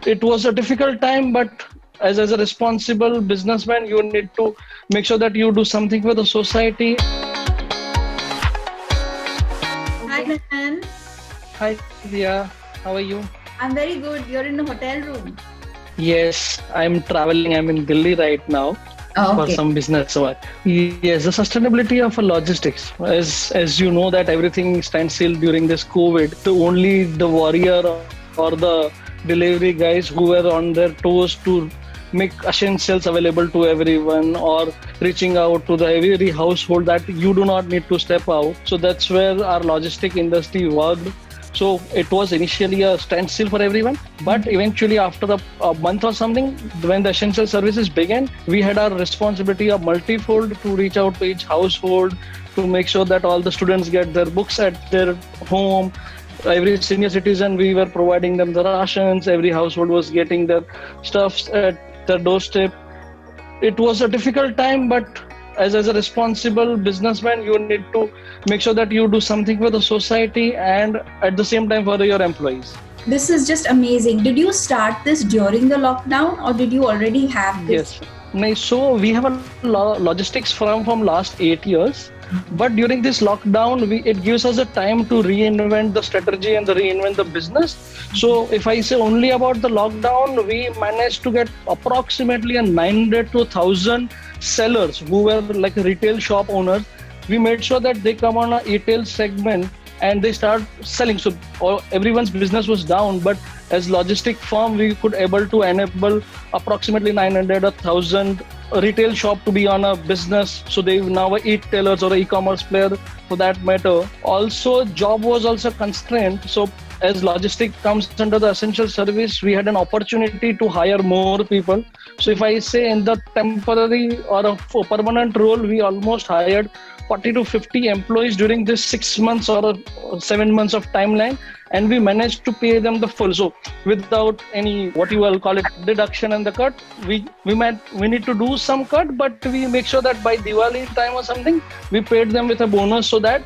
It was a difficult time, but as a responsible businessman, you need to make sure that you do something for the society. Hi, Nahan. Hi, Dia. How are you? I'm very good. You're in a hotel room. Yes, I'm traveling. I'm in Delhi right now for some business work. Yes, the sustainability of logistics. As you know that everything stands still during this COVID. Only the warrior or the delivery guys who were on their toes to make essentials available to everyone or reaching out to the every household that you do not need to step out. So that's where our logistic industry worked. So it was initially a standstill for everyone, but eventually after a month or something, when the essential services began, we had our responsibility of multifold to reach out to each household, to make sure that all the students get their books at their home. Every senior citizen, we were providing them the rations. Every household was getting their stuffs at their doorstep. It was a difficult time, but as a responsible businessman, you need to make sure that you do something for the society and at the same time for your employees. This is just amazing. Did you start this during the lockdown or did you already have this? Yes. So we have a logistics firm from last 8 years. But during this lockdown, it gives us a time to reinvent the strategy and reinvent the business. So if I say only about the lockdown, we managed to get approximately 900 to 1,000 sellers who were like retail shop owners. We made sure that they come on a retail segment and they start selling. So everyone's business was down, but as logistic firm, we could able to enable approximately 900 or 1,000 retail shop to be on a business. So they now are e-tailers or e-commerce player for that matter. Also, job was also constrained. So as logistic comes under the essential service, we had an opportunity to hire more people. So if I say in the temporary or a permanent role, we almost hired 40 to 50 employees during this 6 months or 7 months of timeline, and we managed to pay them the full. So without any what you will call it deduction and the cut, we need to do some cut, but we make sure that by Diwali time or something, we paid them with a bonus so that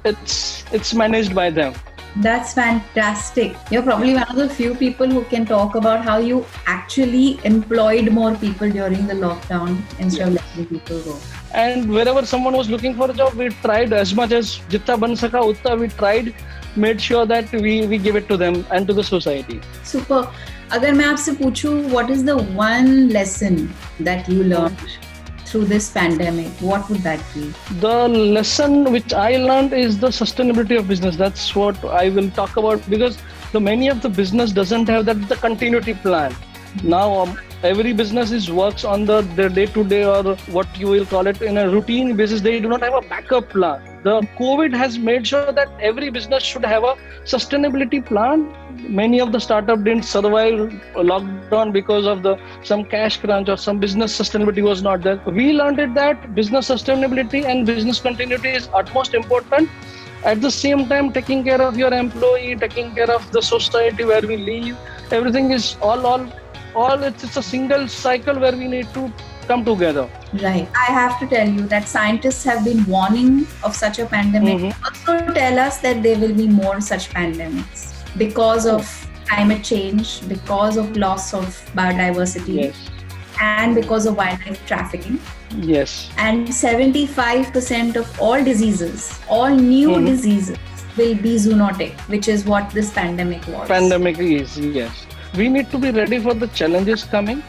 it's managed by them. That's fantastic. You're probably one of the few people who can talk about how you actually employed more people during the lockdown instead of letting people go. And wherever someone was looking for a job, we tried as much as jitna ban saka utna we tried, made sure that we give it to them and to the society. Super. Agar मैं आपसे पूछूं, what is the one lesson that you learned through this pandemic? What would that be? The lesson which I learned is the sustainability of business. That's what I will talk about, because many of the business doesn't have the continuity plan. Now every business works on the day-to-day or what you will call it in a routine basis. They do not have a backup plan. The COVID has made sure that every business should have a sustainability plan. Many of the startups didn't survive lockdown because of some cash crunch or some business sustainability was not there. We learned that business sustainability and business continuity is utmost important. At the same time, taking care of your employee, taking care of the society where we live, everything is all it's a single cycle where we need to come together. Right. I have to tell you that scientists have been warning of such a pandemic. Also tell us that there will be more such pandemics because of climate change, because of loss of biodiversity, and because of wildlife trafficking. Yes. And 75% of all diseases, all new diseases will be zoonotic, which is what this pandemic was. Pandemic is, yes. We need to be ready for the challenges coming,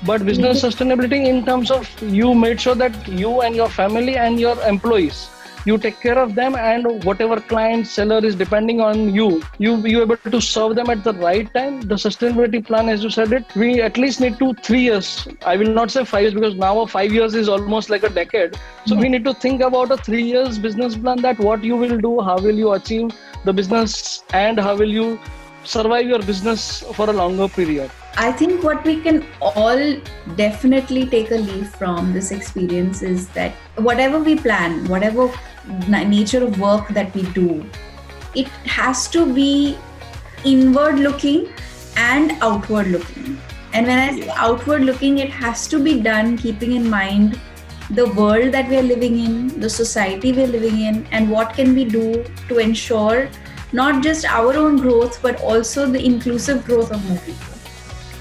but business sustainability in terms of you made sure that you and your family and your employees, you take care of them, and whatever client, seller is depending on you able to serve them at the right time. The sustainability plan, as you said it, we at least need 3 years. I will not say 5 years because now 5 years is almost like a decade. So we need to think about a 3 years business plan, that what you will do, how will you achieve the business, and how will you survive your business for a longer period. I think what we can all definitely take a leaf from this experience is that whatever we plan, whatever nature of work that we do, it has to be inward looking and outward looking. And when I say outward looking, it has to be done keeping in mind the world that we are living in, the society we are living in, and what can we do to ensure not just our own growth, but also the inclusive growth of more people.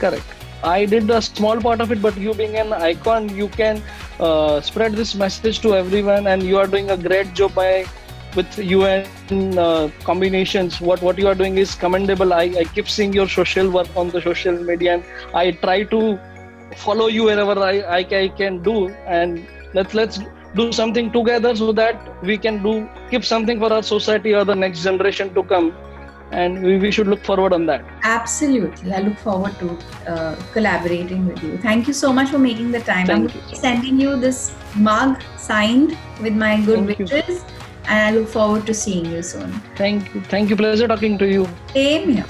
Correct. I did a small part of it, but you being an icon, you can spread this message to everyone, and you are doing a great job by with UN combinations. What you are doing is commendable. I keep seeing your social work on the social media, and I try to follow you wherever I can do, and let's do something together so that we can keep something for our society or the next generation to come, and we should look forward on that. Absolutely. I look forward to collaborating with you. Thank you so much for making the time. I'm sending you this mug signed with my good wishes, and I look forward to seeing you soon. Thank you. Pleasure talking to you. Same here.